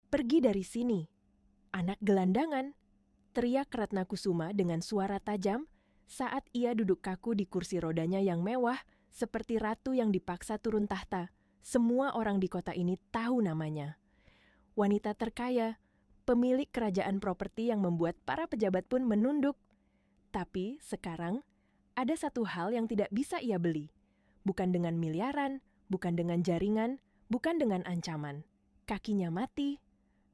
Pergi dari sini, anak gelandangan, teriak Ratna Kusuma dengan suara tajam saat ia duduk kaku di kursi rodanya yang mewah seperti ratu yang dipaksa turun tahta. Semua orang di kota ini tahu namanya. Wanita terkaya, pemilik kerajaan properti yang membuat para pejabat pun menunduk. Tapi sekarang, ada satu hal yang tidak bisa ia beli. Bukan dengan miliaran, bukan dengan jaringan, bukan dengan ancaman. Kakinya mati.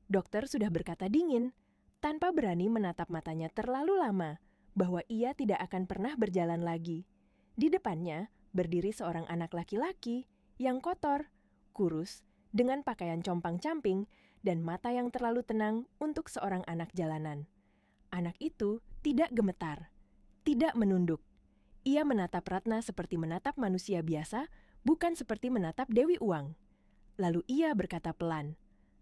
Dokter sudah berkata dingin, tanpa berani menatap matanya terlalu lama, bahwa ia tidak akan pernah berjalan lagi. Di depannya berdiri seorang anak laki-laki yang kotor, kurus, dengan pakaian compang-camping dan mata yang terlalu tenang untuk seorang anak jalanan. Anak itu tidak gemetar, tidak menunduk. Ia menatap Ratna seperti menatap manusia biasa, bukan seperti menatap Dewi Uang. Lalu ia berkata pelan,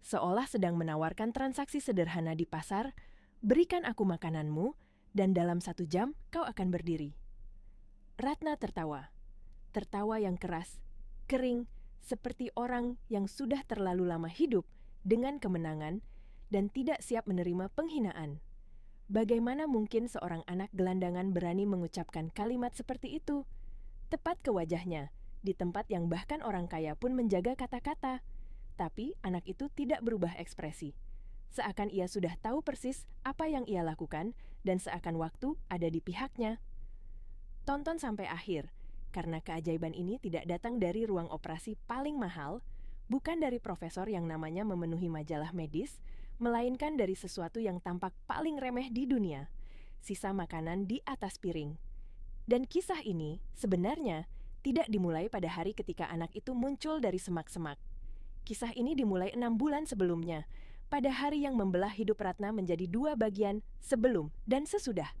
seolah sedang menawarkan transaksi sederhana di pasar, berikan aku makananmu, dan dalam 1 jam kau akan berdiri. Ratna tertawa. Tertawa yang keras, kering, seperti orang yang sudah terlalu lama hidup dengan kemenangan dan tidak siap menerima penghinaan. Bagaimana mungkin seorang anak gelandangan berani mengucapkan kalimat seperti itu? Tepat ke wajahnya, di tempat yang bahkan orang kaya pun menjaga kata-kata. Tapi anak itu tidak berubah ekspresi. Seakan ia sudah tahu persis apa yang ia lakukan dan seakan waktu ada di pihaknya. Tonton sampai akhir, karena keajaiban ini tidak datang dari ruang operasi paling mahal, bukan dari profesor yang namanya memenuhi majalah medis, melainkan dari sesuatu yang tampak paling remeh di dunia, sisa makanan di atas piring. Dan kisah ini sebenarnya tidak dimulai pada hari ketika anak itu muncul dari semak-semak. Kisah ini dimulai 6 bulan sebelumnya, pada hari yang membelah hidup Ratna menjadi 2 bagian sebelum dan sesudah.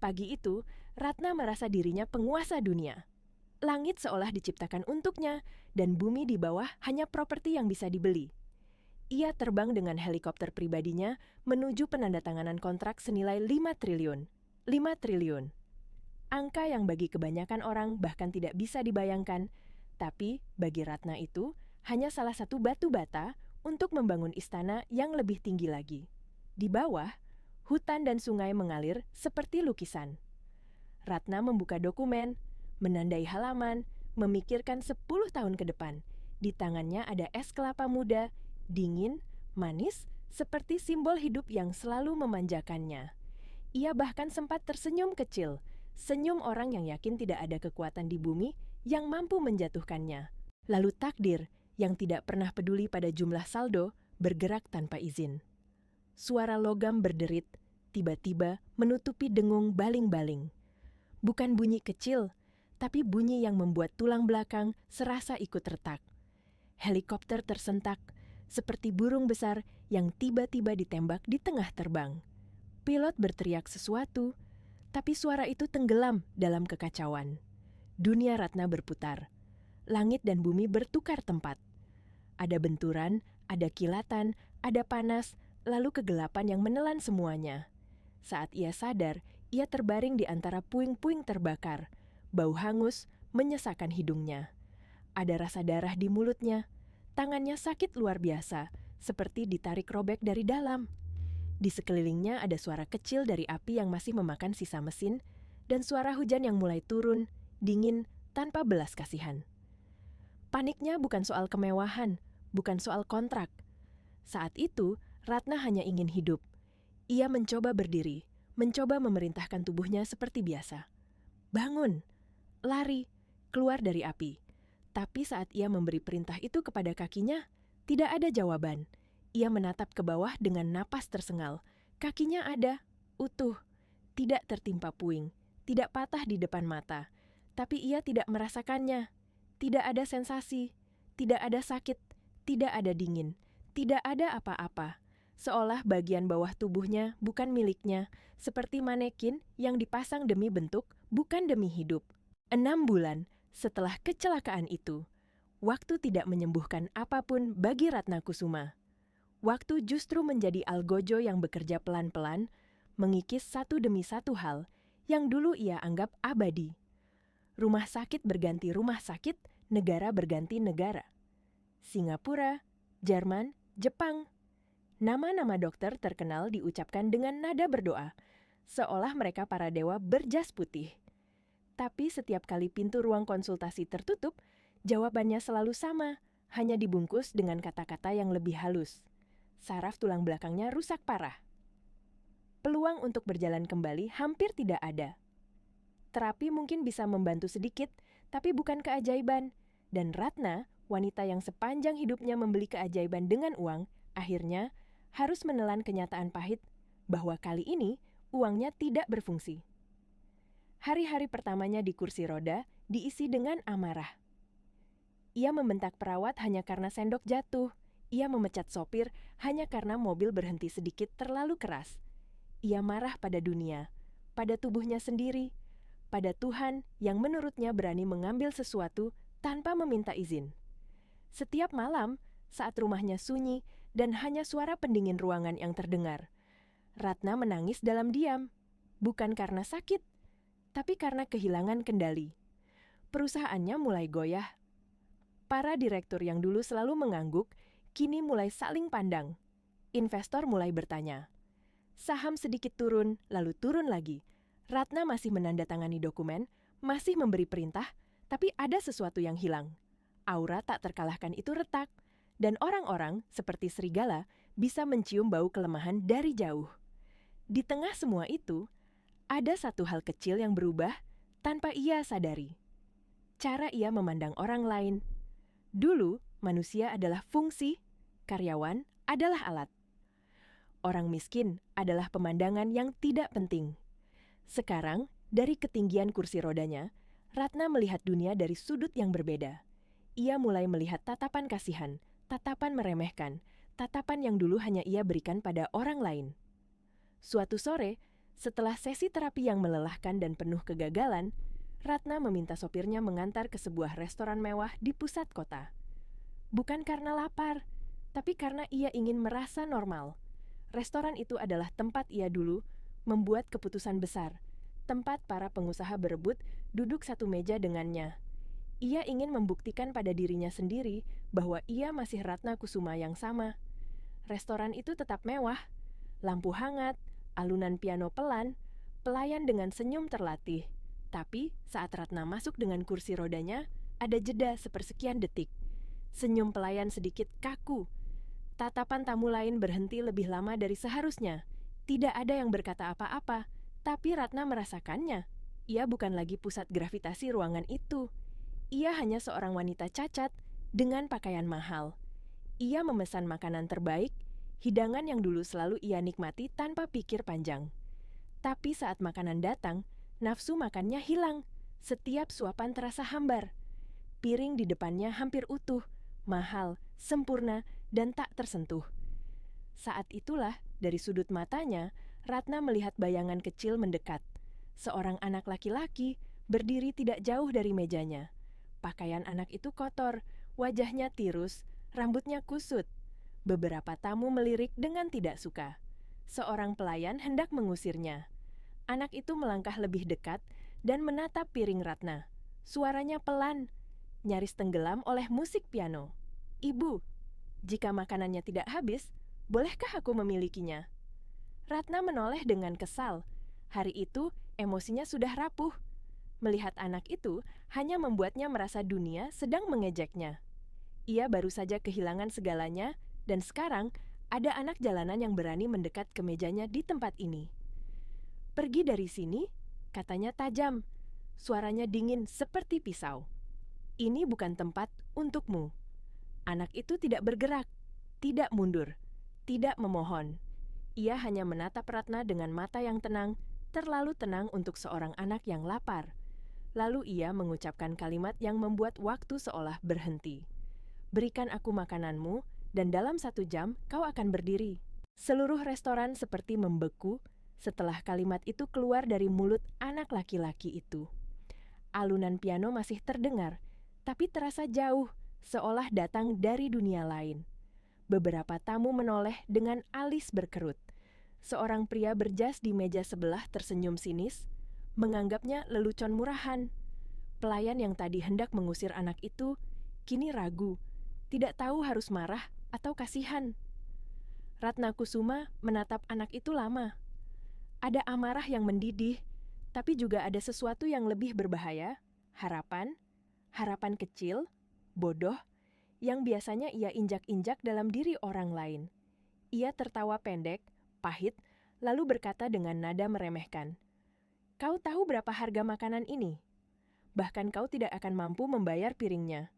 Pagi itu, Ratna merasa dirinya penguasa dunia. Langit seolah diciptakan untuknya, dan bumi di bawah hanya properti yang bisa dibeli. Ia terbang dengan helikopter pribadinya menuju penandatanganan kontrak senilai 5 triliun. 5 triliun. Angka yang bagi kebanyakan orang bahkan tidak bisa dibayangkan, tapi bagi Ratna itu hanya salah satu batu bata untuk membangun istana yang lebih tinggi lagi. Di bawah, hutan dan sungai mengalir seperti lukisan. Ratna membuka dokumen, menandai halaman, memikirkan 10 tahun ke depan. Di tangannya ada es kelapa muda, dingin, manis, seperti simbol hidup yang selalu memanjakannya. Ia bahkan sempat tersenyum kecil, senyum orang yang yakin tidak ada kekuatan di bumi yang mampu menjatuhkannya. Lalu takdir, yang tidak pernah peduli pada jumlah saldo, bergerak tanpa izin. Suara logam berderit, tiba-tiba menutupi dengung baling-baling. Bukan bunyi kecil, tapi bunyi yang membuat tulang belakang serasa ikut retak. Helikopter tersentak, seperti burung besar yang tiba-tiba ditembak di tengah terbang. Pilot berteriak sesuatu, tapi suara itu tenggelam dalam kekacauan. Dunia Ratna berputar. Langit dan bumi bertukar tempat. Ada benturan, ada kilatan, ada panas, lalu kegelapan yang menelan semuanya. Saat ia sadar, ia terbaring di antara puing-puing terbakar. Bau hangus menyesakkan hidungnya. Ada rasa darah di mulutnya. Tangannya sakit luar biasa, seperti ditarik robek dari dalam. Di sekelilingnya ada suara kecil dari api yang masih memakan sisa mesin, dan suara hujan yang mulai turun, dingin, tanpa belas kasihan. Paniknya bukan soal kemewahan, bukan soal kontrak. Saat itu, Ratna hanya ingin hidup. Ia mencoba berdiri, mencoba memerintahkan tubuhnya seperti biasa. Bangun, lari, keluar dari api. Tapi saat ia memberi perintah itu kepada kakinya, tidak ada jawaban. Ia menatap ke bawah dengan napas tersengal. Kakinya ada, utuh, tidak tertimpa puing, tidak patah di depan mata. Tapi ia tidak merasakannya. Tidak ada sensasi, tidak ada sakit, tidak ada dingin, tidak ada apa-apa. Seolah bagian bawah tubuhnya bukan miliknya, seperti manekin yang dipasang demi bentuk, bukan demi hidup. 6 bulan setelah kecelakaan itu, waktu tidak menyembuhkan apapun bagi Ratna Kusuma. Waktu justru menjadi algojo yang bekerja pelan-pelan, mengikis satu demi satu hal yang dulu ia anggap abadi. Rumah sakit berganti rumah sakit, negara berganti negara. Singapura, Jerman, Jepang. Nama-nama dokter terkenal diucapkan dengan nada berdoa, seolah mereka para dewa berjas putih. Tapi setiap kali pintu ruang konsultasi tertutup, jawabannya selalu sama, hanya dibungkus dengan kata-kata yang lebih halus. Saraf tulang belakangnya rusak parah. Peluang untuk berjalan kembali hampir tidak ada. Terapi mungkin bisa membantu sedikit, tapi bukan keajaiban. Dan Ratna, wanita yang sepanjang hidupnya membeli keajaiban dengan uang, akhirnya harus menelan kenyataan pahit bahwa kali ini uangnya tidak berfungsi. Hari-hari pertamanya di kursi roda diisi dengan amarah. Ia membentak perawat hanya karena sendok jatuh. Ia memecat sopir hanya karena mobil berhenti sedikit terlalu keras. Ia marah pada dunia, pada tubuhnya sendiri, pada Tuhan yang menurutnya berani mengambil sesuatu tanpa meminta izin. Setiap malam, saat rumahnya sunyi dan hanya suara pendingin ruangan yang terdengar, Ratna menangis dalam diam, bukan karena sakit, tapi karena kehilangan kendali. Perusahaannya mulai goyah. Para direktur yang dulu selalu mengangguk, kini mulai saling pandang. Investor mulai bertanya. Saham sedikit turun, lalu turun lagi. Ratna masih menandatangani dokumen, masih memberi perintah, tapi ada sesuatu yang hilang. Aura tak terkalahkan itu retak, dan orang-orang, seperti serigala, bisa mencium bau kelemahan dari jauh. Di tengah semua itu, ada satu hal kecil yang berubah tanpa ia sadari. Cara ia memandang orang lain. Dulu, manusia adalah fungsi, karyawan adalah alat. Orang miskin adalah pemandangan yang tidak penting. Sekarang, dari ketinggian kursi rodanya, Ratna melihat dunia dari sudut yang berbeda. Ia mulai melihat tatapan kasihan, tatapan meremehkan, tatapan yang dulu hanya ia berikan pada orang lain. Suatu sore, setelah sesi terapi yang melelahkan dan penuh kegagalan, Ratna meminta sopirnya mengantar ke sebuah restoran mewah di pusat kota. Bukan karena lapar, tapi karena ia ingin merasa normal. Restoran itu adalah tempat ia dulu membuat keputusan besar, tempat para pengusaha berebut duduk satu meja dengannya. Ia ingin membuktikan pada dirinya sendiri bahwa ia masih Ratna Kusuma yang sama. Restoran itu tetap mewah, lampu hangat, alunan piano pelan, pelayan dengan senyum terlatih. Tapi saat Ratna masuk dengan kursi rodanya, ada jeda sepersekian detik. Senyum pelayan sedikit kaku. Tatapan tamu lain berhenti lebih lama dari seharusnya. Tidak ada yang berkata apa-apa, tapi Ratna merasakannya. Ia bukan lagi pusat gravitasi ruangan itu. Ia hanya seorang wanita cacat dengan pakaian mahal. Ia memesan makanan terbaik, hidangan yang dulu selalu ia nikmati tanpa pikir panjang. Tapi saat makanan datang, nafsu makannya hilang. Setiap suapan terasa hambar. Piring di depannya hampir utuh, mahal, sempurna, dan tak tersentuh. Saat itulah, dari sudut matanya, Ratna melihat bayangan kecil mendekat. Seorang anak laki-laki berdiri tidak jauh dari mejanya. Pakaian anak itu kotor, wajahnya tirus, rambutnya kusut. Beberapa tamu melirik dengan tidak suka. Seorang pelayan hendak mengusirnya. Anak itu melangkah lebih dekat dan menatap piring Ratna. Suaranya pelan, nyaris tenggelam oleh musik piano. "Ibu, jika makanannya tidak habis, bolehkah aku memilikinya?" Ratna menoleh dengan kesal. Hari itu, emosinya sudah rapuh. Melihat anak itu hanya membuatnya merasa dunia sedang mengejeknya. Ia baru saja kehilangan segalanya, dan sekarang ada anak jalanan yang berani mendekat ke mejanya di tempat ini. "Pergi dari sini," katanya tajam. Suaranya dingin seperti pisau. "Ini bukan tempat untukmu." Anak itu tidak bergerak, tidak mundur, tidak memohon. Ia hanya menatap Ratna dengan mata yang tenang, terlalu tenang untuk seorang anak yang lapar. Lalu ia mengucapkan kalimat yang membuat waktu seolah berhenti. "Berikan aku makananmu, dan dalam 1 jam kau akan berdiri." Seluruh restoran seperti membeku setelah kalimat itu keluar dari mulut anak laki-laki itu. Alunan piano masih terdengar, tapi terasa jauh, seolah datang dari dunia lain. Beberapa tamu menoleh dengan alis berkerut. Seorang pria berjas di meja sebelah tersenyum sinis, menganggapnya lelucon murahan. Pelayan yang tadi hendak mengusir anak itu, kini ragu, tidak tahu harus marah atau kasihan. Ratna Kusuma menatap anak itu lama. Ada amarah yang mendidih, tapi juga ada sesuatu yang lebih berbahaya, harapan, harapan kecil, bodoh, yang biasanya ia injak-injak dalam diri orang lain. Ia tertawa pendek, pahit, lalu berkata dengan nada meremehkan, "Kau tahu berapa harga makanan ini? Bahkan kau tidak akan mampu membayar piringnya."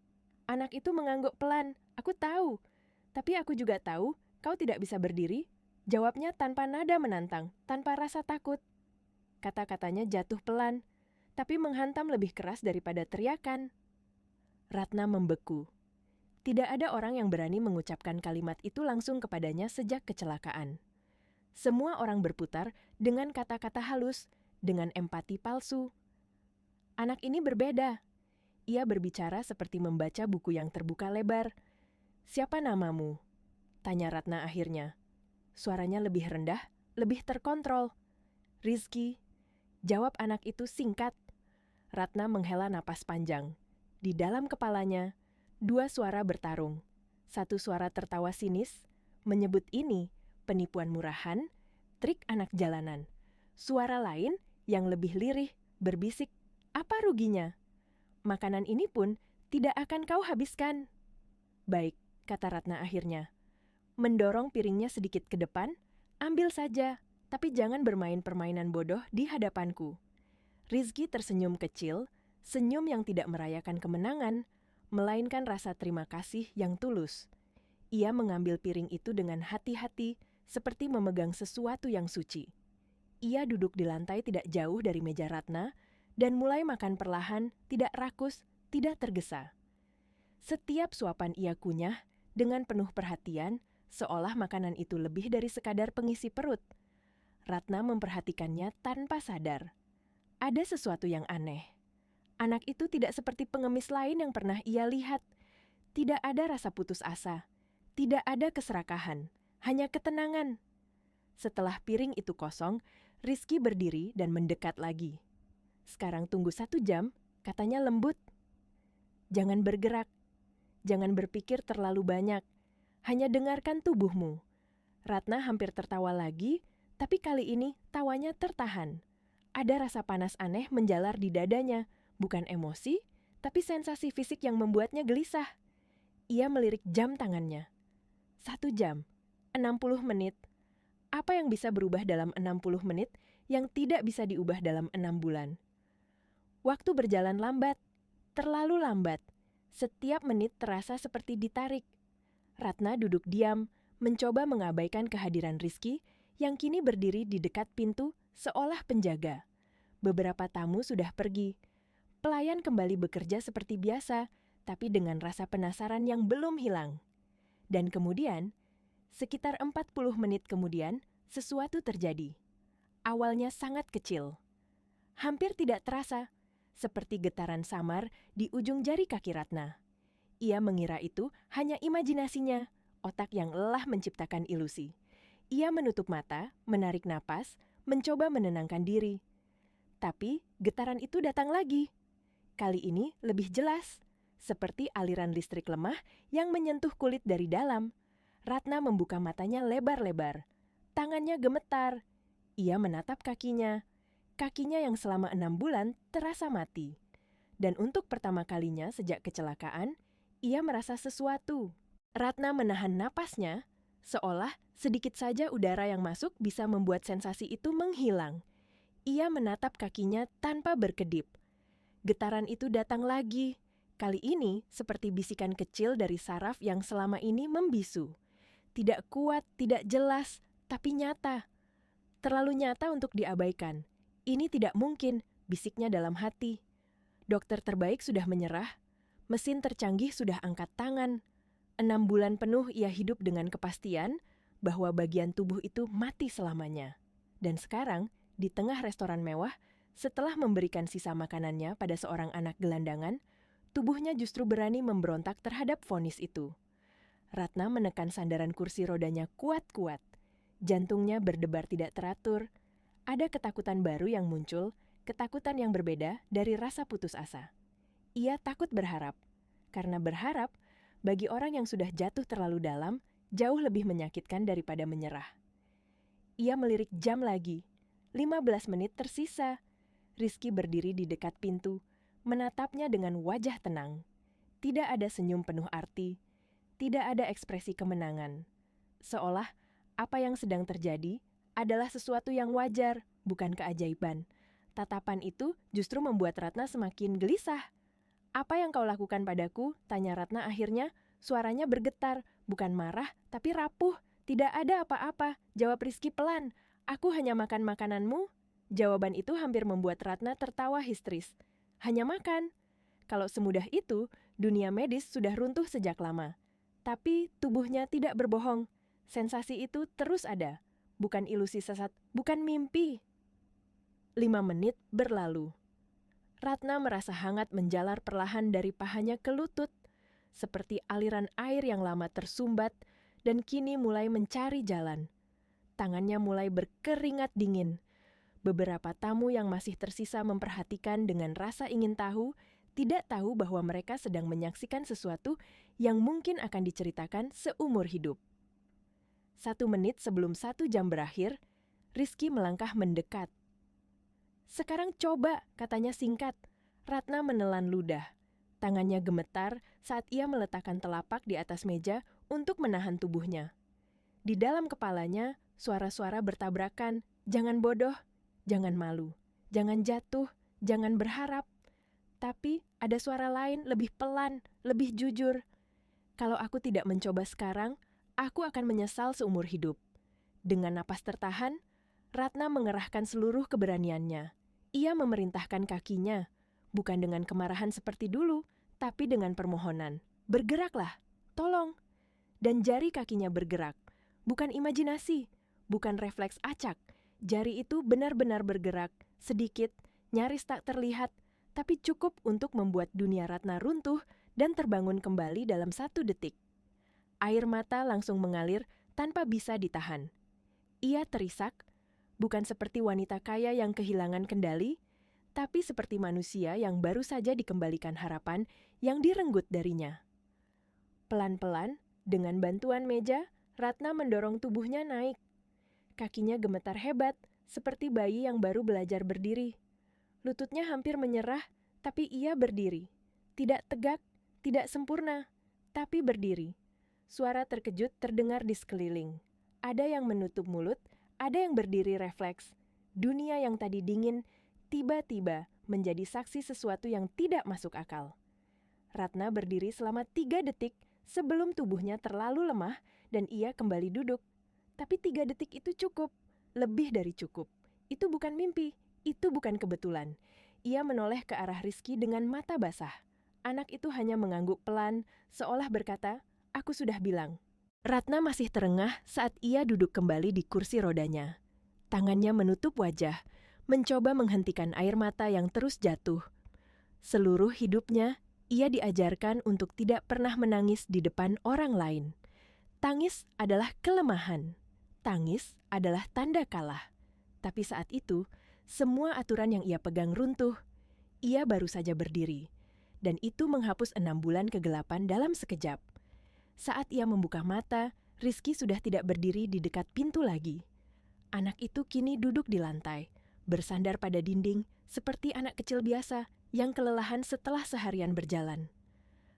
Anak itu mengangguk pelan, "Aku tahu, tapi aku juga tahu kau tidak bisa berdiri." Jawabnya tanpa nada menantang, tanpa rasa takut. Kata-katanya jatuh pelan, tapi menghantam lebih keras daripada teriakan. Ratna membeku. Tidak ada orang yang berani mengucapkan kalimat itu langsung kepadanya sejak kecelakaan. Semua orang berputar dengan kata-kata halus, dengan empati palsu. Anak ini berbeda. Ia berbicara seperti membaca buku yang terbuka lebar. "Siapa namamu?" tanya Ratna akhirnya. Suaranya lebih rendah, lebih terkontrol. "Rizky," jawab anak itu singkat. Ratna menghela napas panjang. Di dalam kepalanya, dua suara bertarung. Satu suara tertawa sinis, menyebut ini penipuan murahan, trik anak jalanan. Suara lain yang lebih lirih, berbisik, "Apa ruginya? Makanan ini pun tidak akan kau habiskan." "Baik," kata Ratna akhirnya. Mendorong piringnya sedikit ke depan, "Ambil saja, tapi jangan bermain permainan bodoh di hadapanku." Rizky tersenyum kecil, senyum yang tidak merayakan kemenangan, melainkan rasa terima kasih yang tulus. Ia mengambil piring itu dengan hati-hati, seperti memegang sesuatu yang suci. Ia duduk di lantai tidak jauh dari meja Ratna, dan mulai makan perlahan, tidak rakus, tidak tergesa. Setiap suapan ia kunyah dengan penuh perhatian, seolah makanan itu lebih dari sekadar pengisi perut. Ratna memperhatikannya tanpa sadar. Ada sesuatu yang aneh. Anak itu tidak seperti pengemis lain yang pernah ia lihat. Tidak ada rasa putus asa. Tidak ada keserakahan. Hanya ketenangan. Setelah piring itu kosong, Rizky berdiri dan mendekat lagi. "Sekarang tunggu 1 jam," katanya lembut. "Jangan bergerak. Jangan berpikir terlalu banyak. Hanya dengarkan tubuhmu." Ratna hampir tertawa lagi, tapi kali ini tawanya tertahan. Ada rasa panas aneh menjalar di dadanya, bukan emosi, tapi sensasi fisik yang membuatnya gelisah. Ia melirik jam tangannya. 1 jam, 60 menit. Apa yang bisa berubah dalam 60 menit yang tidak bisa diubah dalam 6 bulan? Waktu berjalan lambat, terlalu lambat. Setiap menit terasa seperti ditarik. Ratna duduk diam, mencoba mengabaikan kehadiran Rizky yang kini berdiri di dekat pintu seolah penjaga. Beberapa tamu sudah pergi. Pelayan kembali bekerja seperti biasa, tapi dengan rasa penasaran yang belum hilang. Dan kemudian, sekitar 40 menit kemudian, sesuatu terjadi. Awalnya sangat kecil. Hampir tidak terasa, seperti getaran samar di ujung jari kaki Ratna. Ia mengira itu hanya imajinasinya, otak yang lelah menciptakan ilusi. Ia menutup mata, menarik napas, mencoba menenangkan diri. Tapi getaran itu datang lagi. Kali ini lebih jelas, seperti aliran listrik lemah yang menyentuh kulit dari dalam. Ratna membuka matanya lebar-lebar. Tangannya gemetar. Ia menatap kakinya. Kakinya yang selama 6 bulan terasa mati. Dan untuk pertama kalinya sejak kecelakaan, ia merasa sesuatu. Ratna menahan napasnya, seolah sedikit saja udara yang masuk bisa membuat sensasi itu menghilang. Ia menatap kakinya tanpa berkedip. Getaran itu datang lagi. Kali ini seperti bisikan kecil dari saraf yang selama ini membisu. Tidak kuat, tidak jelas, tapi nyata. Terlalu nyata untuk diabaikan. "Ini tidak mungkin," bisiknya dalam hati. Dokter terbaik sudah menyerah. Mesin tercanggih sudah angkat tangan. 6 bulan penuh ia hidup dengan kepastian bahwa bagian tubuh itu mati selamanya. Dan sekarang, di tengah restoran mewah, setelah memberikan sisa makanannya pada seorang anak gelandangan, tubuhnya justru berani memberontak terhadap vonis itu. Ratna menekan sandaran kursi rodanya kuat-kuat. Jantungnya berdebar tidak teratur. Ada ketakutan baru yang muncul, ketakutan yang berbeda dari rasa putus asa. Ia takut berharap, karena berharap bagi orang yang sudah jatuh terlalu dalam jauh lebih menyakitkan daripada menyerah. Ia melirik jam lagi. 15 menit tersisa. Rizky berdiri di dekat pintu, menatapnya dengan wajah tenang. Tidak ada senyum penuh arti, tidak ada ekspresi kemenangan. Seolah apa yang sedang terjadi adalah sesuatu yang wajar, bukan keajaiban. Tatapan itu justru membuat Ratna semakin gelisah. "Apa yang kau lakukan padaku?" tanya Ratna akhirnya. Suaranya bergetar, bukan marah, tapi rapuh. "Tidak ada apa-apa," jawab Rizky pelan. "Aku hanya makan makananmu." Jawaban itu hampir membuat Ratna tertawa histeris. Hanya makan? Kalau semudah itu, dunia medis sudah runtuh sejak lama. Tapi tubuhnya tidak berbohong. Sensasi itu terus ada. Bukan ilusi sesat, bukan mimpi. 5 menit berlalu. Ratna merasa hangat menjalar perlahan dari pahanya ke lutut, seperti aliran air yang lama tersumbat dan kini mulai mencari jalan. Tangannya mulai berkeringat dingin. Beberapa tamu yang masih tersisa memperhatikan dengan rasa ingin tahu, tidak tahu bahwa mereka sedang menyaksikan sesuatu yang mungkin akan diceritakan seumur hidup. 1 menit sebelum 1 jam berakhir, Rizky melangkah mendekat. "Sekarang coba," katanya singkat. Ratna menelan ludah. Tangannya gemetar saat ia meletakkan telapak di atas meja untuk menahan tubuhnya. Di dalam kepalanya, suara-suara bertabrakan. Jangan bodoh, jangan malu, jangan jatuh, jangan berharap. Tapi ada suara lain lebih pelan, lebih jujur. "Kalau aku tidak mencoba sekarang, aku akan menyesal seumur hidup." Dengan napas tertahan, Ratna mengerahkan seluruh keberaniannya. Ia memerintahkan kakinya, bukan dengan kemarahan seperti dulu, tapi dengan permohonan. "Bergeraklah, tolong." Dan jari kakinya bergerak. Bukan imajinasi, bukan refleks acak. Jari itu benar-benar bergerak, sedikit, nyaris tak terlihat, tapi cukup untuk membuat dunia Ratna runtuh dan terbangun kembali dalam 1 detik. Air mata langsung mengalir tanpa bisa ditahan. Ia terisak, bukan seperti wanita kaya yang kehilangan kendali, tapi seperti manusia yang baru saja dikembalikan harapan yang direnggut darinya. Pelan-pelan, dengan bantuan meja, Ratna mendorong tubuhnya naik. Kakinya gemetar hebat, seperti bayi yang baru belajar berdiri. Lututnya hampir menyerah, tapi ia berdiri. Tidak tegak, tidak sempurna, tapi berdiri. Suara terkejut terdengar di sekeliling. Ada yang menutup mulut, ada yang berdiri refleks. Dunia yang tadi dingin, tiba-tiba menjadi saksi sesuatu yang tidak masuk akal. Ratna berdiri selama 3 detik sebelum tubuhnya terlalu lemah dan ia kembali duduk. Tapi 3 detik itu cukup, lebih dari cukup. Itu bukan mimpi, itu bukan kebetulan. Ia menoleh ke arah Rizky dengan mata basah. Anak itu hanya mengangguk pelan, seolah berkata, "Aku sudah bilang." Ratna masih terengah saat ia duduk kembali di kursi rodanya. Tangannya menutup wajah, mencoba menghentikan air mata yang terus jatuh. Seluruh hidupnya, ia diajarkan untuk tidak pernah menangis di depan orang lain. Tangis adalah kelemahan. Tangis adalah tanda kalah. Tapi saat itu, semua aturan yang ia pegang runtuh. Ia baru saja berdiri. Dan itu menghapus 6 bulan kegelapan dalam sekejap. Saat ia membuka mata, Rizky sudah tidak berdiri di dekat pintu lagi. Anak itu kini duduk di lantai, bersandar pada dinding seperti anak kecil biasa yang kelelahan setelah seharian berjalan.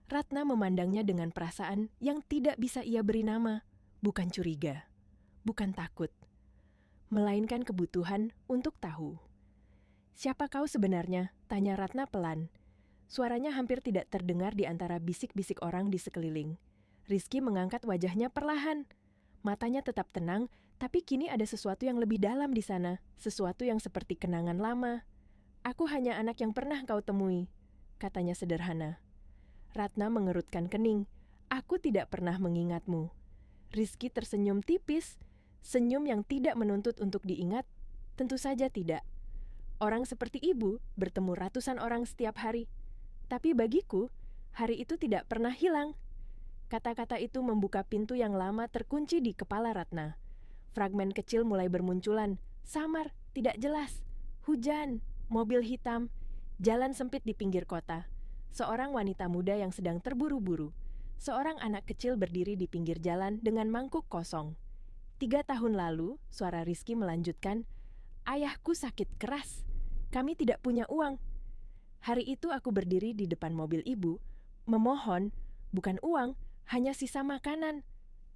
Ratna memandangnya dengan perasaan yang tidak bisa ia beri nama, bukan curiga, bukan takut, melainkan kebutuhan untuk tahu. "Siapa kau sebenarnya?" tanya Ratna pelan. Suaranya hampir tidak terdengar di antara bisik-bisik orang di sekeliling. Rizky mengangkat wajahnya perlahan. Matanya tetap tenang, tapi kini ada sesuatu yang lebih dalam di sana, sesuatu yang seperti kenangan lama. "Aku hanya anak yang pernah kau temui," katanya sederhana. Ratna mengerutkan kening. "Aku tidak pernah mengingatmu." Rizky tersenyum tipis, senyum yang tidak menuntut untuk diingat. Tentu saja tidak. Orang seperti ibu bertemu ratusan orang setiap hari. Tapi bagiku, hari itu tidak pernah hilang. Kata-kata itu membuka pintu yang lama terkunci di kepala Ratna. Fragmen kecil mulai bermunculan, samar, tidak jelas. Hujan, mobil hitam, jalan sempit di pinggir kota. Seorang wanita muda yang sedang terburu-buru. Seorang anak kecil berdiri di pinggir jalan dengan mangkuk kosong. 3 tahun lalu, suara Rizky melanjutkan, "Ayahku sakit keras. Kami tidak punya uang." Hari itu aku berdiri di depan mobil ibu, memohon, bukan uang, hanya sisa makanan.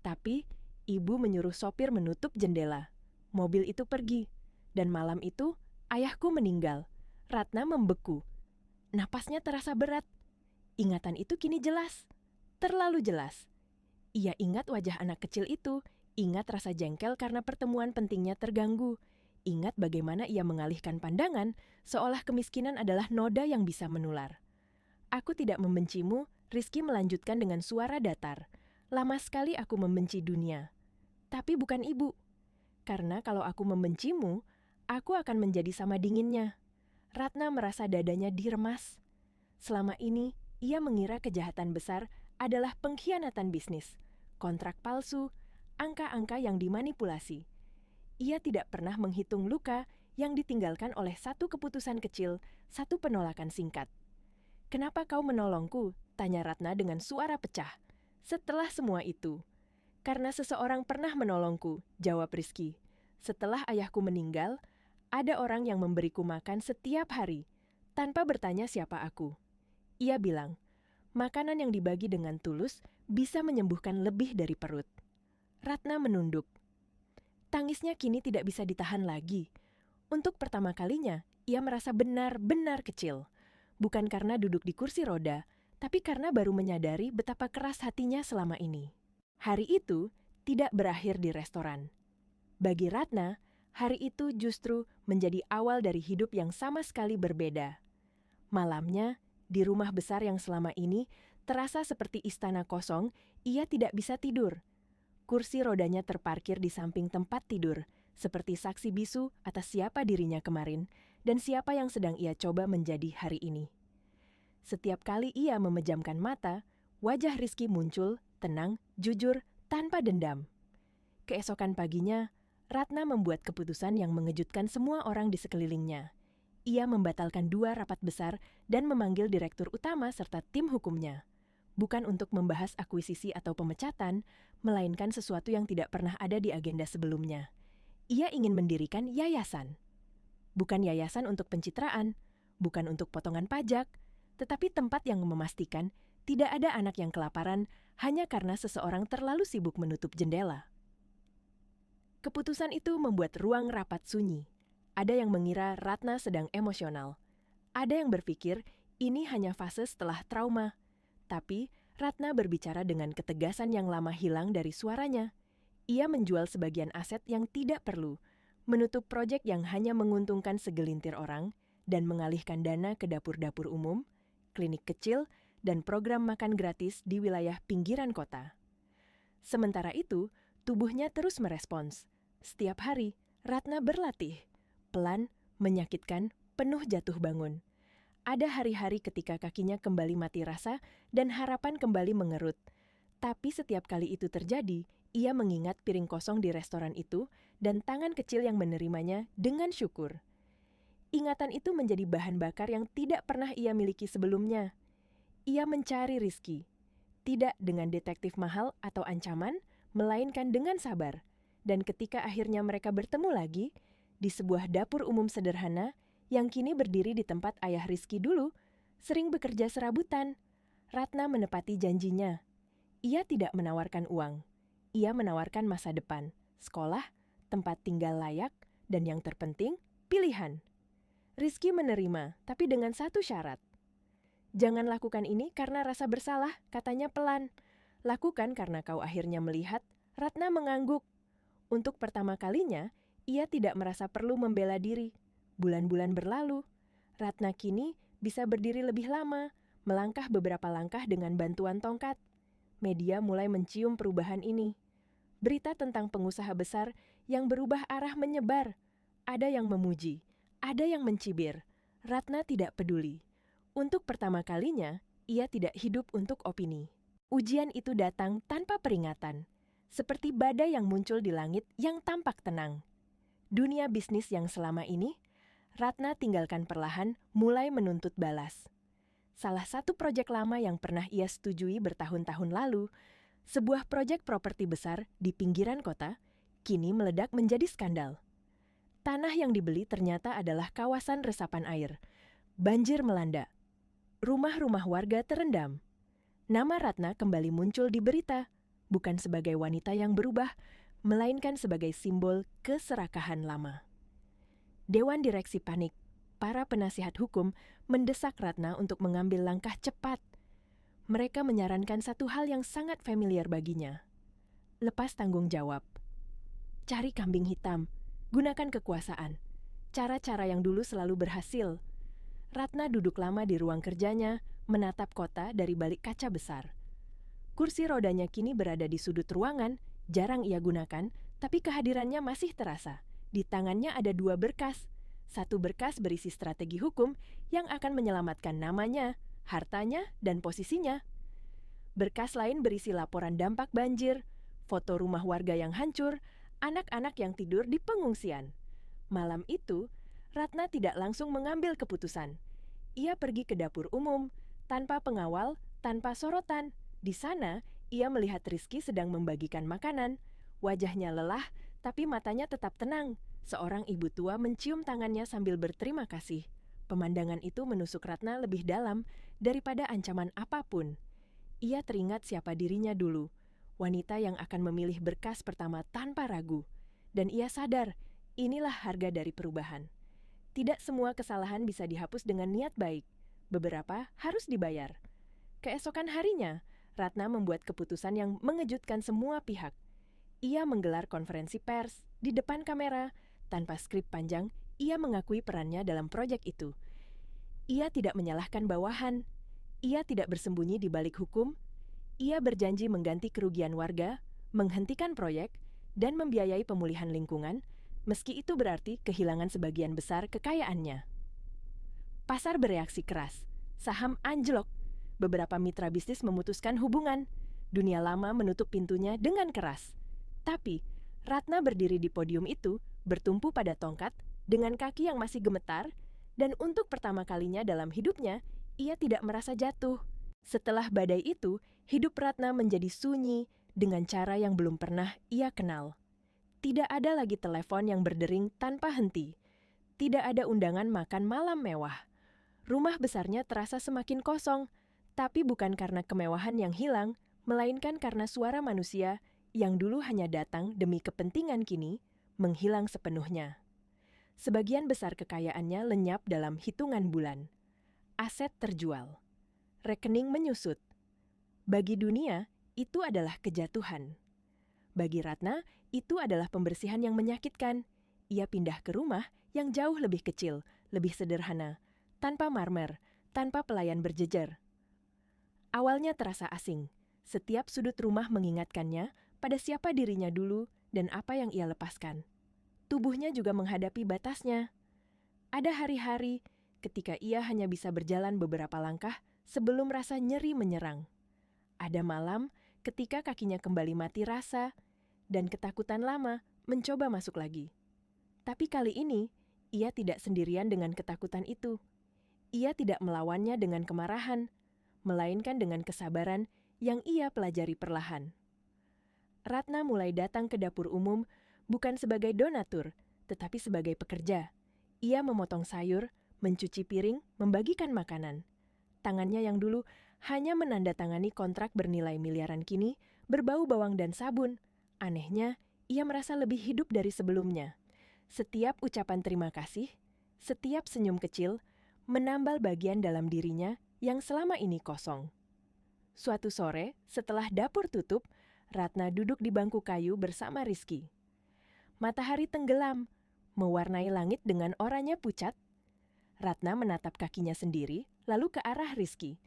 Tapi, ibu menyuruh sopir menutup jendela. Mobil itu pergi. Dan malam itu, ayahku meninggal. Ratna membeku. Napasnya terasa berat. Ingatan itu kini jelas. Terlalu jelas. Ia ingat wajah anak kecil itu, ingat rasa jengkel karena pertemuan pentingnya terganggu. Ingat bagaimana ia mengalihkan pandangan, seolah kemiskinan adalah noda yang bisa menular. "Aku tidak membencimu," Rizky melanjutkan dengan suara datar. "Lama sekali aku membenci dunia. Tapi bukan ibu. Karena kalau aku membencimu, aku akan menjadi sama dinginnya." Ratna merasa dadanya diremas. Selama ini, ia mengira kejahatan besar adalah pengkhianatan bisnis, kontrak palsu, angka-angka yang dimanipulasi. Ia tidak pernah menghitung luka yang ditinggalkan oleh satu keputusan kecil, satu penolakan singkat. "Kenapa kau menolongku?" tanya Ratna dengan suara pecah. "Setelah semua itu." "Karena seseorang pernah menolongku," jawab Rizky. "Setelah ayahku meninggal, ada orang yang memberiku makan setiap hari, tanpa bertanya siapa aku." Ia bilang, "Makanan yang dibagi dengan tulus bisa menyembuhkan lebih dari perut." Ratna menunduk. Tangisnya kini tidak bisa ditahan lagi. Untuk pertama kalinya, ia merasa benar-benar kecil. Bukan karena duduk di kursi roda, tapi karena baru menyadari betapa keras hatinya selama ini. Hari itu tidak berakhir di restoran. Bagi Ratna, hari itu justru menjadi awal dari hidup yang sama sekali berbeda. Malamnya, di rumah besar yang selama ini terasa seperti istana kosong, ia tidak bisa tidur. Kursi rodanya terparkir di samping tempat tidur, seperti saksi bisu atas siapa dirinya kemarin dan siapa yang sedang ia coba menjadi hari ini. Setiap kali ia memejamkan mata, wajah Rizky muncul, tenang, jujur, tanpa dendam. Keesokan paginya, Ratna membuat keputusan yang mengejutkan semua orang di sekelilingnya. Ia membatalkan 2 rapat besar dan memanggil direktur utama serta tim hukumnya. Bukan untuk membahas akuisisi atau pemecatan, melainkan sesuatu yang tidak pernah ada di agenda sebelumnya. Ia ingin mendirikan yayasan. Bukan yayasan untuk pencitraan, bukan untuk potongan pajak, tetapi tempat yang memastikan tidak ada anak yang kelaparan hanya karena seseorang terlalu sibuk menutup jendela. Keputusan itu membuat ruang rapat sunyi. Ada yang mengira Ratna sedang emosional. Ada yang berpikir ini hanya fase setelah trauma. Tapi Ratna berbicara dengan ketegasan yang lama hilang dari suaranya. Ia menjual sebagian aset yang tidak perlu, menutup proyek yang hanya menguntungkan segelintir orang, dan mengalihkan dana ke dapur-dapur umum, klinik kecil, dan program makan gratis di wilayah pinggiran kota. Sementara itu, tubuhnya terus merespons. Setiap hari, Ratna berlatih. Pelan, menyakitkan, penuh jatuh bangun. Ada hari-hari ketika kakinya kembali mati rasa dan harapan kembali mengerut. Tapi setiap kali itu terjadi, ia mengingat piring kosong di restoran itu dan tangan kecil yang menerimanya dengan syukur. Ingatan itu menjadi bahan bakar yang tidak pernah ia miliki sebelumnya. Ia mencari Rizky, tidak dengan detektif mahal atau ancaman, melainkan dengan sabar. Dan ketika akhirnya mereka bertemu lagi, di sebuah dapur umum sederhana yang kini berdiri di tempat ayah Rizky dulu, sering bekerja serabutan, Ratna menepati janjinya. Ia tidak menawarkan uang. Ia menawarkan masa depan, sekolah, tempat tinggal layak, dan yang terpenting, pilihan. Rizky menerima, tapi dengan satu syarat. "Jangan lakukan ini karena rasa bersalah," katanya pelan. "Lakukan karena kau akhirnya melihat." Ratna mengangguk. Untuk pertama kalinya, ia tidak merasa perlu membela diri. Bulan-bulan berlalu. Ratna kini bisa berdiri lebih lama, melangkah beberapa langkah dengan bantuan tongkat. Media mulai mencium perubahan ini. Berita tentang pengusaha besar yang berubah arah menyebar. Ada yang memuji, ada yang mencibir. Ratna tidak peduli. Untuk pertama kalinya, ia tidak hidup untuk opini. Ujian itu datang tanpa peringatan, seperti badai yang muncul di langit yang tampak tenang. Dunia bisnis yang selama ini, Ratna tinggalkan perlahan mulai menuntut balas. Salah satu proyek lama yang pernah ia setujui bertahun-tahun lalu, sebuah proyek properti besar di pinggiran kota, kini meledak menjadi skandal. Tanah yang dibeli ternyata adalah kawasan resapan air. Banjir melanda. Rumah-rumah warga terendam. Nama Ratna kembali muncul di berita, bukan sebagai wanita yang berubah, melainkan sebagai simbol keserakahan lama. Dewan Direksi panik. Para penasihat hukum mendesak Ratna untuk mengambil langkah cepat. Mereka menyarankan satu hal yang sangat familiar baginya. Lepas tanggung jawab. Cari kambing hitam. Gunakan kekuasaan. Cara-cara yang dulu selalu berhasil. Ratna duduk lama di ruang kerjanya, menatap kota dari balik kaca besar. Kursi rodanya kini berada di sudut ruangan, jarang ia gunakan, tapi kehadirannya masih terasa. Di tangannya ada 2 berkas. Satu berkas berisi strategi hukum yang akan menyelamatkan namanya, hartanya, dan posisinya. Berkas lain berisi laporan dampak banjir, foto rumah warga yang hancur, anak-anak yang tidur di pengungsian. Malam itu, Ratna tidak langsung mengambil keputusan. Ia pergi ke dapur umum, tanpa pengawal, tanpa sorotan. Di sana, ia melihat Rizky sedang membagikan makanan. Wajahnya lelah, tapi matanya tetap tenang. Seorang ibu tua mencium tangannya sambil berterima kasih. Pemandangan itu menusuk Ratna lebih dalam daripada ancaman apapun. Ia teringat siapa dirinya dulu, wanita yang akan memilih berkas pertama tanpa ragu. Dan ia sadar, inilah harga dari perubahan. Tidak semua kesalahan bisa dihapus dengan niat baik. Beberapa harus dibayar. Keesokan harinya, Ratna membuat keputusan yang mengejutkan semua pihak. Ia menggelar konferensi pers di depan kamera. Tanpa skrip panjang, ia mengakui perannya dalam proyek itu. Ia tidak menyalahkan bawahan. Ia tidak bersembunyi di balik hukum. Ia berjanji mengganti kerugian warga, menghentikan proyek, dan membiayai pemulihan lingkungan, meski itu berarti kehilangan sebagian besar kekayaannya. Pasar bereaksi keras. Saham anjlok. Beberapa mitra bisnis memutuskan hubungan. Dunia lama menutup pintunya dengan keras. Tapi, Ratna berdiri di podium itu, bertumpu pada tongkat, dengan kaki yang masih gemetar, dan untuk pertama kalinya dalam hidupnya, ia tidak merasa jatuh. Setelah badai itu, hidup Ratna menjadi sunyi dengan cara yang belum pernah ia kenal. Tidak ada lagi telepon yang berdering tanpa henti. Tidak ada undangan makan malam mewah. Rumah besarnya terasa semakin kosong, tapi bukan karena kemewahan yang hilang, melainkan karena suara manusia yang dulu hanya datang demi kepentingan kini, menghilang sepenuhnya. Sebagian besar kekayaannya lenyap dalam hitungan bulan. Aset terjual. Rekening menyusut. Bagi dunia, itu adalah kejatuhan. Bagi Ratna, itu adalah pembersihan yang menyakitkan. Ia pindah ke rumah yang jauh lebih kecil, lebih sederhana, tanpa marmer, tanpa pelayan berjejer. Awalnya terasa asing. Setiap sudut rumah mengingatkannya pada siapa dirinya dulu dan apa yang ia lepaskan. Tubuhnya juga menghadapi batasnya. Ada hari-hari ketika ia hanya bisa berjalan beberapa langkah sebelum rasa nyeri menyerang. Ada malam ketika kakinya kembali mati rasa dan ketakutan lama mencoba masuk lagi. Tapi kali ini, ia tidak sendirian dengan ketakutan itu. Ia tidak melawannya dengan kemarahan, melainkan dengan kesabaran yang ia pelajari perlahan. Ratna mulai datang ke dapur umum bukan sebagai donatur, tetapi sebagai pekerja. Ia memotong sayur, mencuci piring, membagikan makanan. Tangannya yang dulu hanya menandatangani kontrak bernilai miliaran kini berbau bawang dan sabun. Anehnya, ia merasa lebih hidup dari sebelumnya. Setiap ucapan terima kasih, setiap senyum kecil, menambal bagian dalam dirinya yang selama ini kosong. Suatu sore, setelah dapur tutup, Ratna duduk di bangku kayu bersama Rizky. Matahari tenggelam, mewarnai langit dengan oranye pucat. Ratna menatap kakinya sendiri, lalu ke arah Rizky.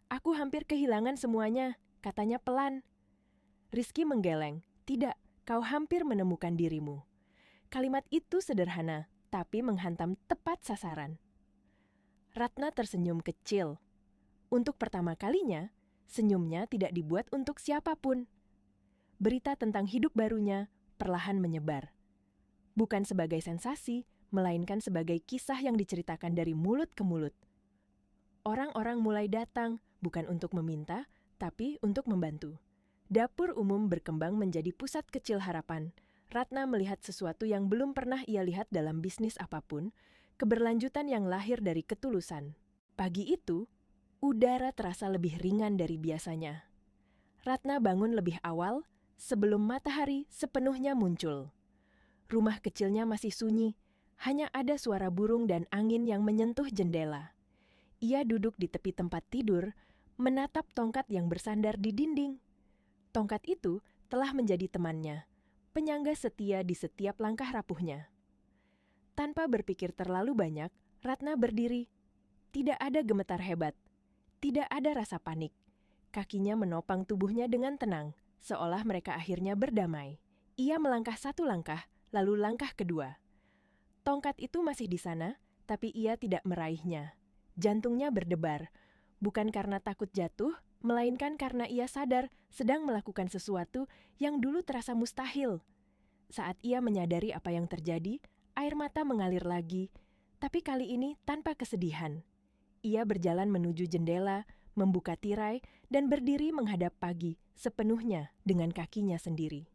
"Aku hampir kehilangan semuanya," katanya pelan. Rizky menggeleng. "Tidak, kau hampir menemukan dirimu." Kalimat itu sederhana, tapi menghantam tepat sasaran. Ratna tersenyum kecil. Untuk pertama kalinya, senyumnya tidak dibuat untuk siapapun. Berita tentang hidup barunya perlahan menyebar. Bukan sebagai sensasi, melainkan sebagai kisah yang diceritakan dari mulut ke mulut. Orang-orang mulai datang, bukan untuk meminta, tapi untuk membantu. Dapur umum berkembang menjadi pusat kecil harapan. Ratna melihat sesuatu yang belum pernah ia lihat dalam bisnis apapun, keberlanjutan yang lahir dari ketulusan. Pagi itu, udara terasa lebih ringan dari biasanya. Ratna bangun lebih awal, sebelum matahari sepenuhnya muncul. Rumah kecilnya masih sunyi, hanya ada suara burung dan angin yang menyentuh jendela. Ia duduk di tepi tempat tidur, menatap tongkat yang bersandar di dinding. Tongkat itu telah menjadi temannya, penyangga setia di setiap langkah rapuhnya. Tanpa berpikir terlalu banyak, Ratna berdiri. Tidak ada gemetar hebat, tidak ada rasa panik. Kakinya menopang tubuhnya dengan tenang, seolah mereka akhirnya berdamai. Ia melangkah satu langkah, lalu langkah kedua. Tongkat itu masih di sana, tapi ia tidak meraihnya. Jantungnya berdebar, bukan karena takut jatuh, melainkan karena ia sadar sedang melakukan sesuatu yang dulu terasa mustahil. Saat ia menyadari apa yang terjadi, air mata mengalir lagi, tapi kali ini tanpa kesedihan. Ia berjalan menuju jendela, membuka tirai, dan berdiri menghadap pagi sepenuhnya dengan kakinya sendiri.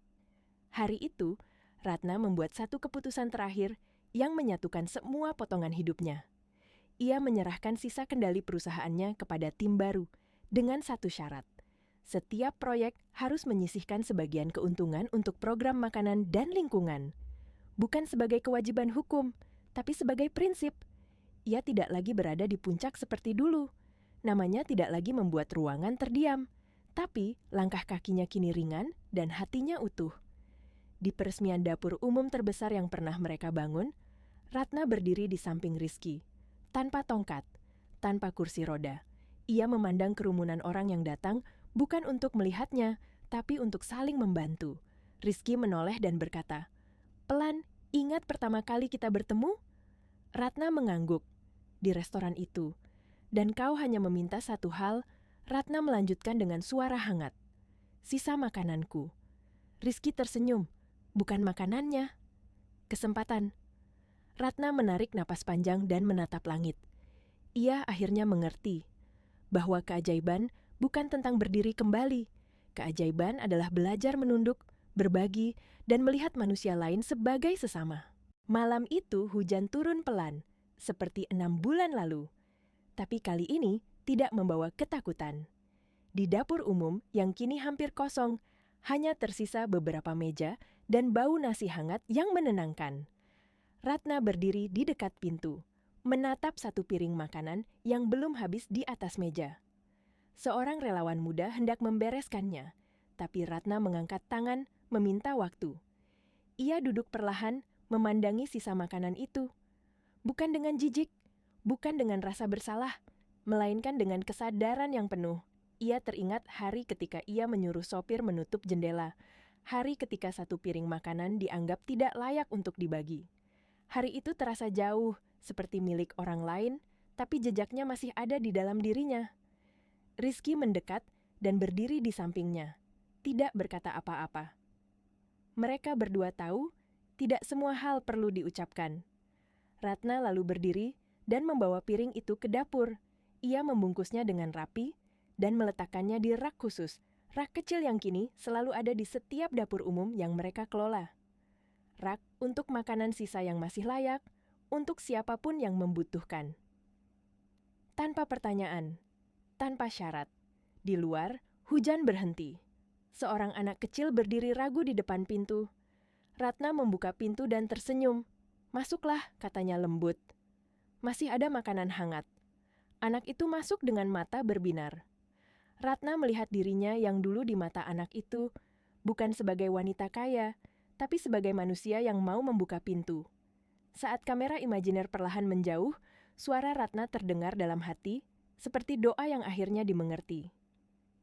Hari itu, Ratna membuat satu keputusan terakhir yang menyatukan semua potongan hidupnya. Ia menyerahkan sisa kendali perusahaannya kepada tim baru dengan satu syarat. Setiap proyek harus menyisihkan sebagian keuntungan untuk program makanan dan lingkungan. Bukan sebagai kewajiban hukum, tapi sebagai prinsip. Ia tidak lagi berada di puncak seperti dulu. Namanya tidak lagi membuat ruangan terdiam, tapi langkah kakinya kini ringan dan hatinya utuh. Di peresmian dapur umum terbesar yang pernah mereka bangun, Ratna berdiri di samping Rizky. Tanpa tongkat, tanpa kursi roda. Ia memandang kerumunan orang yang datang bukan untuk melihatnya, tapi untuk saling membantu. Rizky menoleh dan berkata, "Pelan, ingat pertama kali kita bertemu?" Ratna mengangguk. "Di restoran itu. Dan kau hanya meminta satu hal," Ratna melanjutkan dengan suara hangat. "Sisa makananku." Rizky tersenyum. "Bukan makanannya. Kesempatan." Ratna menarik napas panjang dan menatap langit. Ia akhirnya mengerti bahwa keajaiban bukan tentang berdiri kembali. Keajaiban adalah belajar menunduk, berbagi, dan melihat manusia lain sebagai sesama. Malam itu hujan turun pelan, seperti 6 bulan lalu. Tapi kali ini tidak membawa ketakutan. Di dapur umum yang kini hampir kosong, hanya tersisa beberapa meja dan bau nasi hangat yang menenangkan. Ratna berdiri di dekat pintu, menatap satu piring makanan yang belum habis di atas meja. Seorang relawan muda hendak membereskannya, tapi Ratna mengangkat tangan meminta waktu. Ia duduk perlahan memandangi sisa makanan itu. Bukan dengan jijik, bukan dengan rasa bersalah, melainkan dengan kesadaran yang penuh. Ia teringat hari ketika ia menyuruh sopir menutup jendela, hari ketika satu piring makanan dianggap tidak layak untuk dibagi. Hari itu terasa jauh, seperti milik orang lain, tapi jejaknya masih ada di dalam dirinya. Rizky mendekat dan berdiri di sampingnya, tidak berkata apa-apa. Mereka berdua tahu, tidak semua hal perlu diucapkan. Ratna lalu berdiri dan membawa piring itu ke dapur. Ia membungkusnya dengan rapi dan meletakkannya di rak khusus, rak kecil yang kini selalu ada di setiap dapur umum yang mereka kelola. Rak untuk makanan sisa yang masih layak, untuk siapapun yang membutuhkan. Tanpa pertanyaan, tanpa syarat. Di luar, hujan berhenti. Seorang anak kecil berdiri ragu di depan pintu. Ratna membuka pintu dan tersenyum. "Masuklah," katanya lembut. Masih ada makanan hangat. Anak itu masuk dengan mata berbinar. Ratna melihat dirinya yang dulu di mata anak itu, bukan sebagai wanita kaya, tapi sebagai manusia yang mau membuka pintu. Saat kamera imajiner perlahan menjauh, suara Ratna terdengar dalam hati, seperti doa yang akhirnya dimengerti.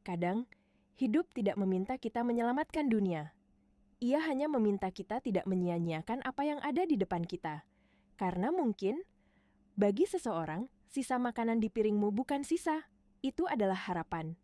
Kadang, hidup tidak meminta kita menyelamatkan dunia. Ia hanya meminta kita tidak menyia-nyiakan apa yang ada di depan kita. Karena mungkin, bagi seseorang, sisa makanan di piringmu bukan sisa, itu adalah harapan.